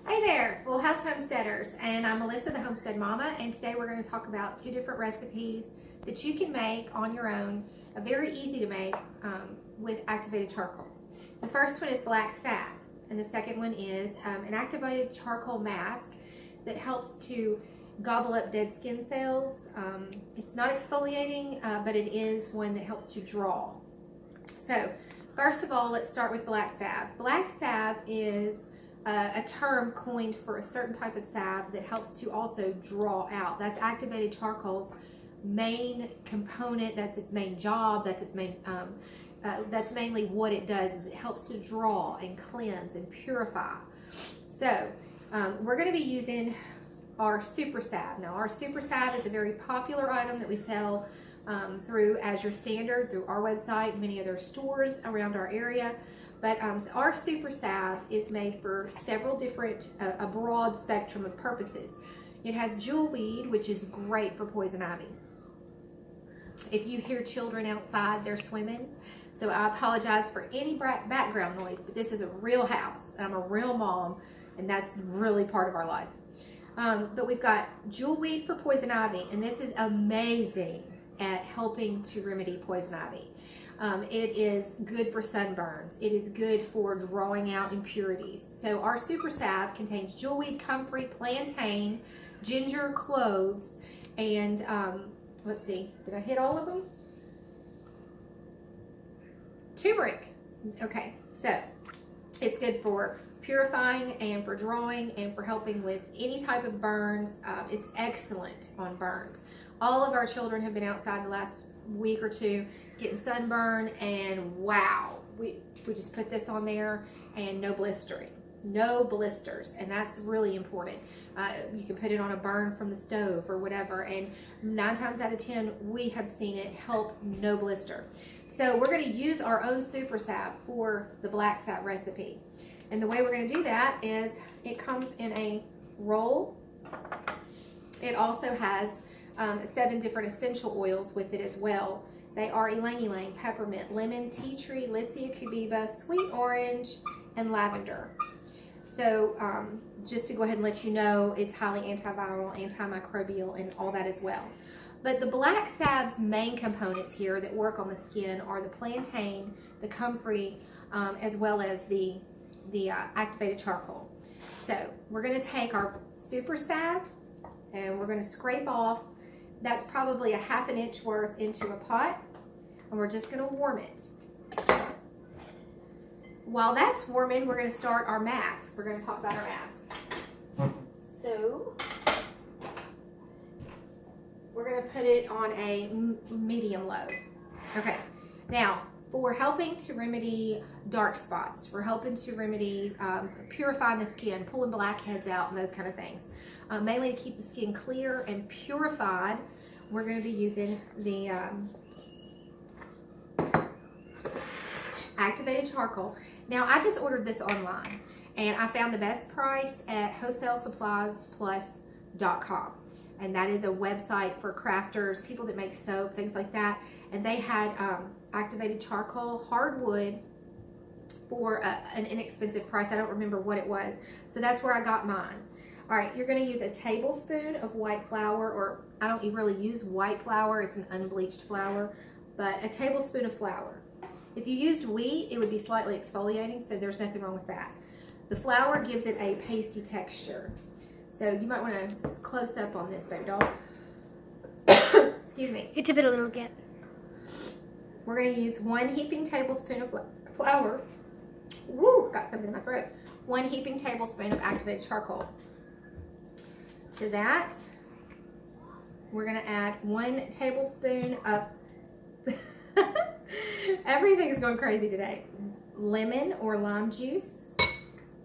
Hey there, Full House Homesteaders, and I'm Melissa, the Homestead Mama, and today we're going to talk about two different recipes that you can make on your own, very easy to make with activated charcoal. The first one is black salve, and the second one is an activated charcoal mask that helps to gobble up dead skin cells. It's not exfoliating, but it is one that helps to draw. So, first of all, let's start with black salve. Black salve is a term coined for a certain type of salve that helps to also draw out. That's activated charcoal's main component. That's its main job. That's its main. That's mainly what it does. Is it helps to draw and cleanse and purify. So we're going to be using our super salve. Now, our super salve is a very popular item that we sell through Azure Standard, through our website, and many other stores around our area. But our super salve is made for several different, a broad spectrum of purposes. It has jewelweed, which is great for poison ivy. If you hear children outside, they're swimming. So I apologize for any background noise, but this is a real house. I'm a real mom, and that's really part of our life. But we've got jewelweed for poison ivy, and this is amazing at helping to remedy poison ivy. It is good for sunburns. It is good for drawing out impurities. So our super salve contains jewelweed, comfrey, plantain, ginger, cloves, and let's see, did I hit all of them? Turmeric. Okay, so it's good for purifying and for drawing and for helping with any type of burns. It's excellent on burns. All of our children have been outside the last week or two getting sunburn, and wow, we just put this on there and no blistering, no blisters, and that's really important. You can put it on a burn from the stove or whatever, and 9 times out of 10 we have seen it help, no blister. So we're going to use our own super salve for the black salve recipe, and the way we're going to do that is it comes in a roll. It also has 7 different essential oils with it as well. They are ylang ylang, peppermint, lemon, tea tree, Litsea cubiva, sweet orange, and lavender. So just to go ahead and let you know, it's highly antiviral, antimicrobial, and all that as well. But the black salve's main components here that work on the skin are the plantain, the comfrey, as well as the activated charcoal. So we're going to take our super salve and we're going to scrape off. That's probably a ½ inch worth into a pot, and we're just going to warm it. While that's warming, we're going to start our mask. We're going to talk about our mask. So we're going to put it on a medium low. Okay. Now, for helping to remedy dark spots, for helping to remedy purifying the skin, pulling blackheads out and those kind of things, mainly to keep the skin clear and purified, we're going to be using the activated charcoal. Now, I just ordered this online, and I found the best price at wholesalesuppliesplus.com, and that is a website for crafters, people that make soap, things like that. And they had activated charcoal, hardwood, for an inexpensive price. I don't remember what it was, so that's where I got mine. All right, you're going to use a tablespoon of white flour, or I don't really use white flour, it's an unbleached flour, but a tablespoon of flour. If you used wheat, it would be slightly exfoliating, so there's nothing wrong with that. The flour gives it a pasty texture. So you might want to close up on this, baby doll. Excuse me. You tip it a little again. We're going to use 1 heaping tablespoon of flour. Woo, got something in my throat. 1 heaping tablespoon of activated charcoal. To that, we're going to add 1 tablespoon of, everything's going crazy today, lemon or lime juice.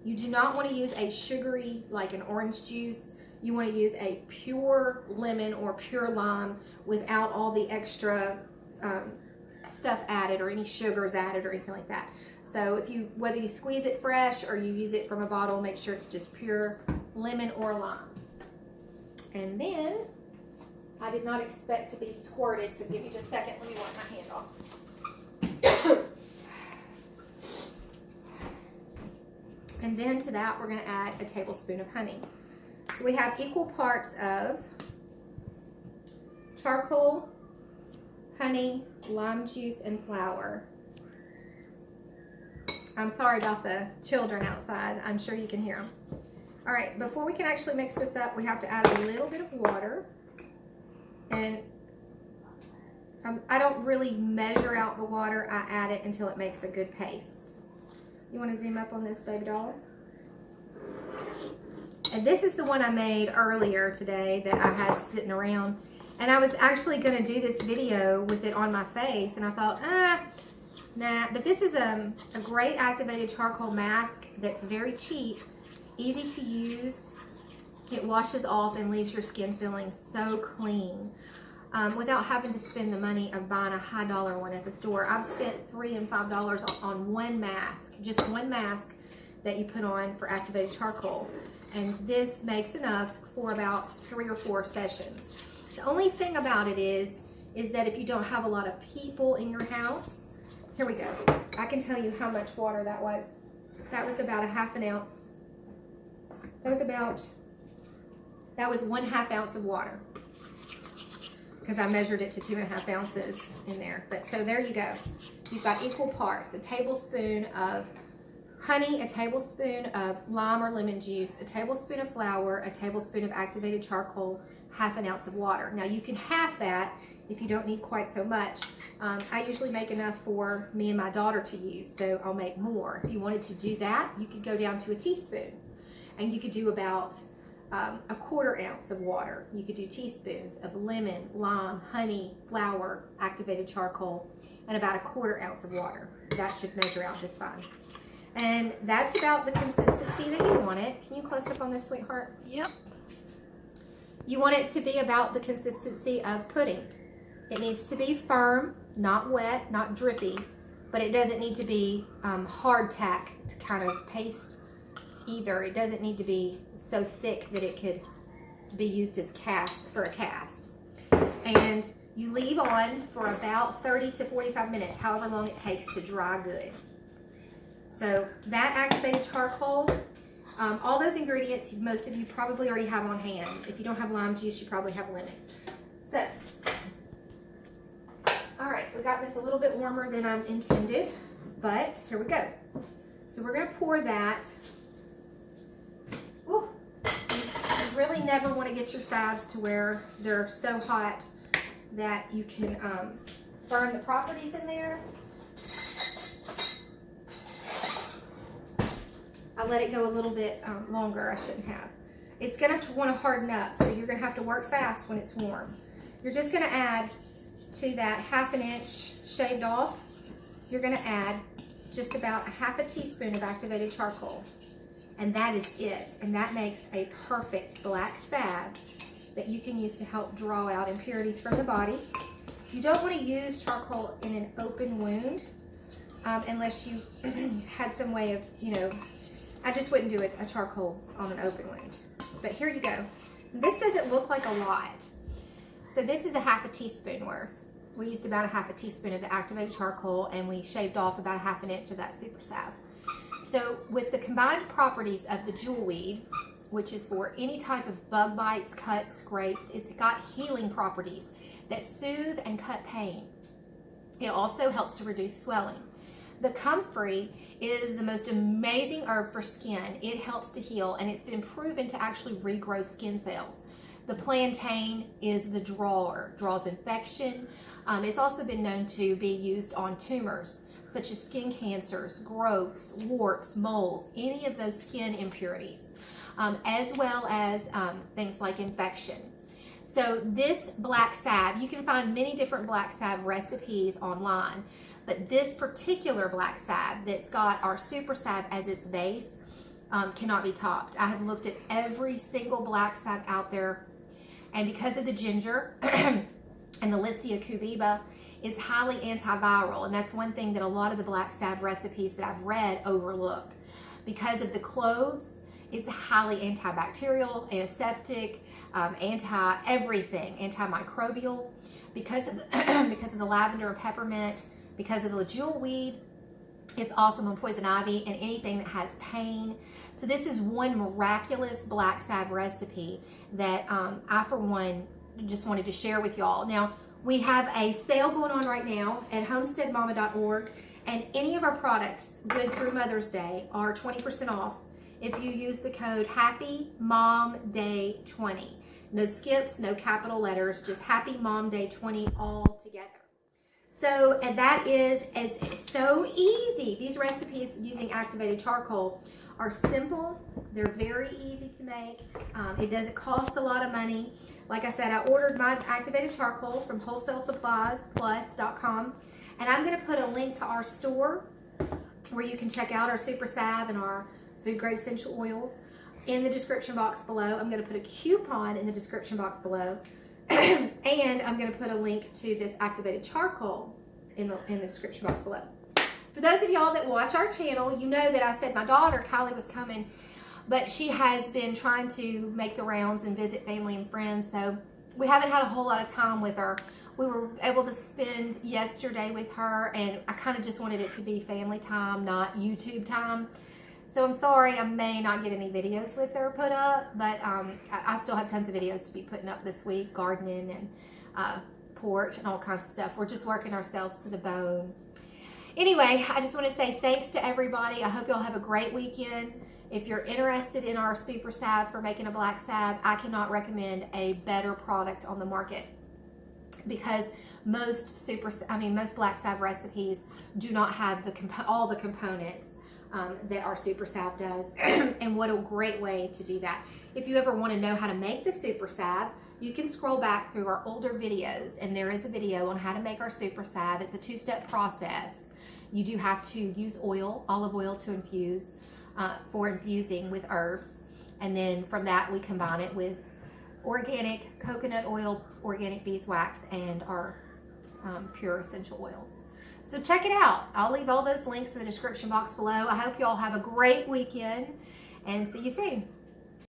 You do not want to use a sugary, like an orange juice. You want to use a pure lemon or pure lime without all the extra stuff added or any sugars added or anything like that. So whether you squeeze it fresh or you use it from a bottle, make sure it's just pure lemon or lime. And then, I did not expect to be squirted, so give me just a second. Let me wipe my hand off. And then to that, we're gonna add a tablespoon of honey. So we have equal parts of charcoal, honey, lime juice, and flour. I'm sorry about the children outside. I'm sure you can hear them. All right, before we can actually mix this up, we have to add a little bit of water. And I don't really measure out the water. I add it until it makes a good paste. You want to zoom up on this, baby doll? And this is the one I made earlier today that I had sitting around. And I was actually going to do this video with it on my face, and I thought, nah. But this is a great activated charcoal mask that's very cheap, easy to use. It washes off and leaves your skin feeling so clean without having to spend the money of buying a high dollar one at the store. I've spent $3 and $5 on one mask, just one mask that you put on for activated charcoal. And this makes enough for about 3 or 4 sessions. The only thing about it is that if you don't have a lot of people in your house, here we go. I can tell you how much water that was. That was about a half an ounce. That was 1/2 ounce of water, because I measured it to 2.5 ounces in there. But so there you go. You've got equal parts, a tablespoon of honey, a tablespoon of lime or lemon juice, a tablespoon of flour, a tablespoon of activated charcoal, 1/2 ounce of water. Now you can half that if you don't need quite so much. I usually make enough for me and my daughter to use, so I'll make more. If you wanted to do that, you could go down to a teaspoon, and you could do about a 1/4 ounce of water. You could do teaspoons of lemon, lime, honey, flour, activated charcoal, and about a 1/4 ounce of water. That should measure out just fine. And that's about the consistency that you want it. Can you close up on this, sweetheart? Yep. You want it to be about the consistency of pudding. It needs to be firm, not wet, not drippy, but it doesn't need to be hardtack to kind of paste either. It doesn't need to be so thick that it could be used as a cast. And you leave on for about 30 to 45 minutes, however long it takes to dry good. So that activated charcoal, all those ingredients most of you probably already have on hand. If you don't have lime juice, you probably have lemon. So, all right, we got this a little bit warmer than I intended, but here we go. So we're gonna pour that. Ooh, you really never wanna get your salves to where they're so hot that you can burn the properties in there. I let it go a little bit longer. I shouldn't have. It's going to want to harden up, so you're going to have to work fast when it's warm. You're just going to add to that 1/2 inch shaved off. You're going to add just about 1/2 teaspoon of activated charcoal, and that is it. And that makes a perfect black salve that you can use to help draw out impurities from the body. You don't want to use charcoal in an open wound unless you had some way of, I just wouldn't do a charcoal on an open wound. But here you go. This doesn't look like a lot. So this is a 1/2 teaspoon worth. We used about a 1/2 teaspoon of the activated charcoal, and we shaved off about 1/2 inch of that super salve. So with the combined properties of the jewelweed, which is for any type of bug bites, cuts, scrapes, it's got healing properties that soothe and cut pain. It also helps to reduce swelling. The comfrey is the most amazing herb for skin. It helps to heal, and it's been proven to actually regrow skin cells. The plantain is the drawer, draws infection. It's also been known to be used on tumors, such as skin cancers, growths, warts, moles, any of those skin impurities, as well as things like infection. So this black salve, you can find many different black salve recipes online, but this particular black salve that's got our super salve as its base cannot be topped. I have looked at every single black salve out there, and because of the ginger and the Litsia cubiba, it's highly antiviral, and that's one thing that a lot of the black salve recipes that I've read overlook. Because of the cloves, it's highly antibacterial, antiseptic, anti-everything, antimicrobial. Because of the lavender and peppermint, because of the jewelweed, It's awesome on poison ivy and anything that has pain. So this is one miraculous black salve recipe that I, for one, just wanted to share with y'all. Now, we have a sale going on right now at homesteadmama.org, and any of our products good through Mother's Day are 20% off if you use the code HappyMomDay20. No skips, no capital letters, just Happy Mom Day 20 all together. So, and that is, it's so easy. These recipes using activated charcoal are simple. They're very easy to make. It doesn't cost a lot of money. Like I said, I ordered my activated charcoal from wholesalesupplysplus.com, and I'm going to put a link to our store where you can check out our super salve and our food grade essential oils in the description box below. I'm going to put a coupon in the description box below. And I'm going to put a link to this activated charcoal in the description box below. For those of y'all that watch our channel, you know that I said my daughter, Kylie, was coming, but she has been trying to make the rounds and visit family and friends, so we haven't had a whole lot of time with her. We were able to spend yesterday with her, and I kind of just wanted it to be family time, not YouTube time. So I'm sorry I may not get any videos with her put up, but I still have tons of videos to be putting up this week, gardening and porch and all kinds of stuff. We're just working ourselves to the bone. Anyway, I just want to say thanks to everybody. I hope y'all have a great weekend. If you're interested in our super salve for making a black salve, I cannot recommend a better product on the market, because most black salve recipes do not have all the components that our super salve does. And what a great way to do that. If you ever want to know how to make the super salve, you can scroll back through our older videos, and there is a video on how to make our super salve. It's a two-step process. You do have to use oil, olive oil, to infuse for infusing with herbs, and then from that we combine it with organic coconut oil, organic beeswax, and our pure essential oils. So check it out. I'll leave all those links in the description box below. I hope y'all have a great weekend, and see you soon.